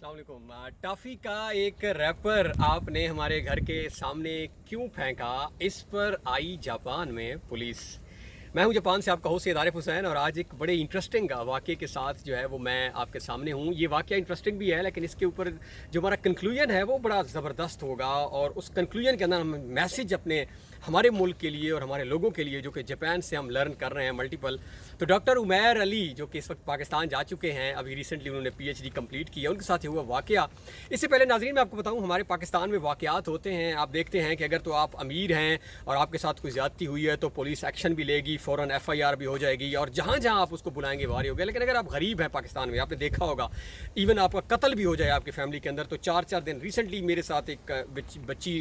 अस्सलाम वालेकुम। टॉफ़ी का एक रैपर आपने हमारे घर के सामने क्यों फेंका, इस पर आई जापान में पुलिस। मैं हूं जापान से आपका होस्ट सैयद आरिफ हुसैन और आज एक बड़े इंटरेस्टिंग वाक़े के साथ जो है वो मैं आपके सामने हूं। ये वाक़या इंटरेस्टिंग भी है लेकिन इसके ऊपर जो हमारा कंक्लूजन है वो बड़ा ज़बरदस्त होगा और उस कंक्लूजन के अंदर हम मैसेज अपने हमारे मुल्क के लिए और हमारे लोगों के लिए जो कि जापान से हम लर्न कर रहे हैं मल्टीपल। तो डॉक्टर उमैर अली जो कि इस वक्त पाकिस्तान जा चुके हैं, अभी रिसेंटली उन्होंने PhD कंप्लीट किया, उनके साथ हुआ वाक़या। इससे पहले नाज़रीन मैं आपको बताऊं, हमारे पाकिस्तान में वाक़यात होते हैं, आप देखते हैं कि अगर तो आप अमीर हैं और आपके साथ कोई ज़्यादती हुई है तो पुलिस एक्शन भी लेगी, फ़ौरन FIR भी हो जाएगी और जहाँ जहाँ आप उसको बुलाएंगे वारी हो गया। लेकिन अगर आप गरीब हैं पाकिस्तान में, आपने देखा होगा इवन आपका कत्ल भी हो जाए आपकी फैमिली के अंदर तो 4-4 दिन। रिसेंटली मेरे साथ एक बच्ची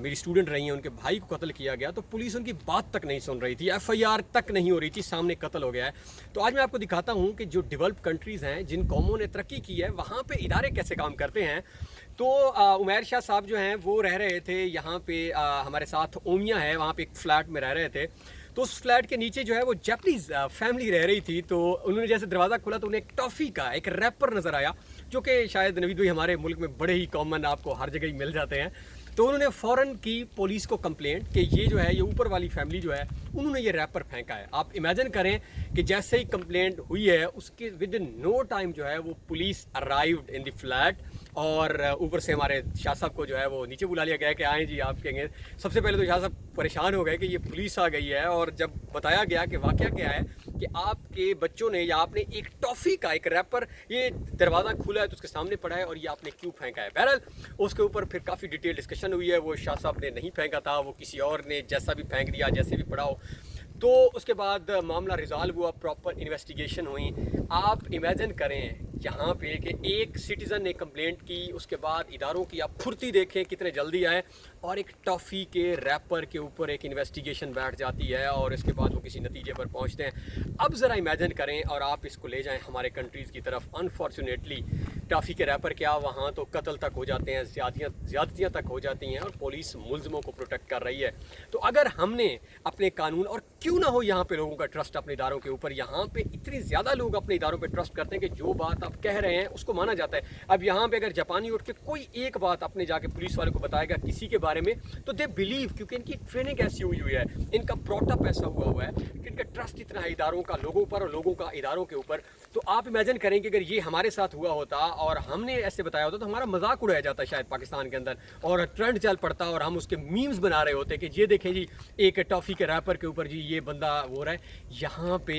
मेरी स्टूडेंट रही हैं, उनके भाई को कत्ल किया गया तो पुलिस उनकी बात तक नहीं सुन रही थी, FIR तक नहीं हो रही थी, सामने कत्ल हो गया है। तो आज मैं आपको दिखाता हूँ कि जो डेवलप कंट्रीज़ हैं, जिन कौमों ने तरक्की की है, वहाँ पे इदारे कैसे काम करते हैं। तो उमैर शाह साहब जो हैं वो रह रहे थे यहाँ पे, हमारे साथ ओमिया है, वहाँ पे एक फ़्लैट में रह रहे थे। तो उस फ्लैट के नीचे जो है वो जैपनीज़ फैमिली रह रही थी। तो उन्होंने जैसे दरवाज़ा खोला तो उन्हें एक टॉफ़ी का एक रैपर नज़र आया, जो कि शायद नवीद भाई हमारे मुल्क में बड़े ही कॉमन, आपको हर जगह ही मिल जाते हैं। तो उन्होंने फ़ौरन की पुलिस को कंप्लेंट कि ये जो है ये ऊपर वाली फैमिली जो है उन्होंने ये रैपर फेंका है। आप इमेजिन करें कि जैसे ही कंप्लेंट हुई है उसके विद इन नो टाइम जो है वो police arrived in the flat और ऊपर से हमारे शाह साहब को जो है वो नीचे बुला लिया गया कि आएँ जी आप कहेंगे। सबसे पहले तो शाह साहब परेशान हो गए कि ये पुलिस आ गई है और जब बताया गया कि वाक़या क्या है कि आपके बच्चों ने या आपने एक टॉफ़ी का एक रैपर, ये दरवाज़ा खुला है तो उसके सामने पड़ा है और ये आपने क्यों फेंका है। बहरहाल उसके ऊपर फिर काफ़ी डिटेल डिस्कशन हुई है। वो शाह साहब ने नहीं फेंका था, वो किसी और ने जैसा भी फेंक दिया, जैसे भी पड़ा हो। तो उसके बाद मामला रिजॉल्व हुआ, प्रॉपर इन्वेस्टिगेशन हुई। आप इमेजिन करें यहाँ पे कि एक सिटीज़न ने कंप्लेंट की, उसके बाद इदारों की आप फुर्ती देखें कितने जल्दी आए और एक टॉफ़ी के रैपर के ऊपर एक इन्वेस्टिगेशन बैठ जाती है और इसके बाद वो किसी नतीजे पर पहुँचते हैं। अब ज़रा इमेजिन करें और आप इसको ले जाएं हमारे कंट्रीज़ की तरफ। अनफॉर्चुनेटली टॉफ़ी के रैपर क्या, वहाँ तो कत्ल तक हो जाते हैं, ज़्यादतियाँ तक हो जाती हैं और पुलिस मुल्ज़िमों को प्रोटेक्ट कर रही है। तो अगर हमने अपने कानून, और क्यों ना हो यहाँ पे लोगों का ट्रस्ट अपने इदारों के ऊपर, यहाँ पे इतनी ज़्यादा लोग अपने इदारों पे ट्रस्ट करते हैं कि जो बात आप कह रहे हैं उसको माना जाता है। अब यहाँ पे अगर जापानी उठ के कोई एक बात अपने जाके पुलिस वाले को बताएगा किसी के बारे में तो दे बिलीव, क्योंकि इनकी ट्रेनिंग ऐसी हुई है, इनका ब्रॉटअप ऐसा हुआ है कि इनका ट्रस्ट इतना है इदारों का लोगों पर और लोगों का इदारों के ऊपर। तो आप इमेजिन करें कि अगर ये हमारे साथ हुआ होता और हमने ऐसे बताया होता तो हमारा मजाक उड़ाया जाता शायद पाकिस्तान के अंदर और ट्रेंड चल पड़ता और हम उसके मीम्स बना रहे होते कि ये देखें जी एक टॉफ़ी के रैपर के ऊपर जी ये बंदा हो रहा है। यहाँ पे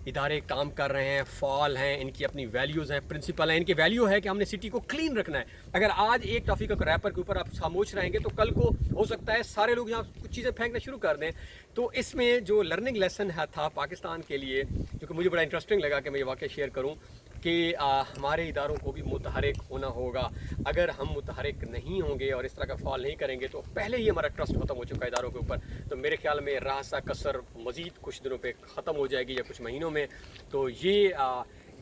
इदारे काम कर रहे हैं, फॉल हैं, इनकी अपनी वैल्यूज़ हैं, प्रिंसिपल हैं। इनकी वैल्यू है कि हमने सिटी को क्लीन रखना है। अगर आज एक टॉफ़ी का रैपर के ऊपर आप खामोश रहेंगे तो कल को हो सकता है सारे लोग यहाँ कुछ चीज़ें फेंकना शुरू कर दें। तो इसमें जो लर्निंग लेसन है था पाकिस्तान के लिए, जो कि मुझे बड़ा इंटरेस्टिंग लगा कि मैं ये वाक़या शेयर करूँ कि हमारे इदारों को भी मुतहरिक होना होगा। अगर हम मुतहरिक नहीं होंगे और इस तरह का फॉल नहीं करेंगे तो पहले ही हमारा ट्रस्ट ख़त्म हो चुका है इदारों के ऊपर। तो मेरे ख्याल में रास्ता कसर मज़ीद कुछ दिनों पे ख़त्म हो जाएगी या कुछ महीनों में। तो ये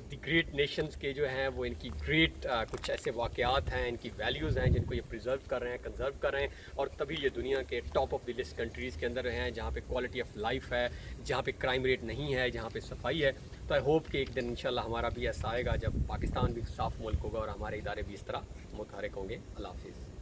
दी ग्रेट नेशंस के जो हैं वो इनकी ग्रेट कुछ ऐसे वाक़यात हैं, इनकी वैल्यूज़ हैं जिनको ये प्रिजर्व कर रहे हैं, कंजर्व कर रहे हैं और तभी ये दुनिया के top of the list countries के अंदर हैं जहाँ पे क्वालिटी ऑफ लाइफ है, जहाँ पे क्राइम रेट नहीं है, जहाँ पे सफाई है। तो आई होप कि एक दिन इंशाल्लाह हमारा भी ऐसा आएगा जब पाकिस्तान भी साफ़ मुल्क होगा और हमारे इदारे भी इस तरह मुतहरिक होंगे। अल्लाह हाफ़िज़।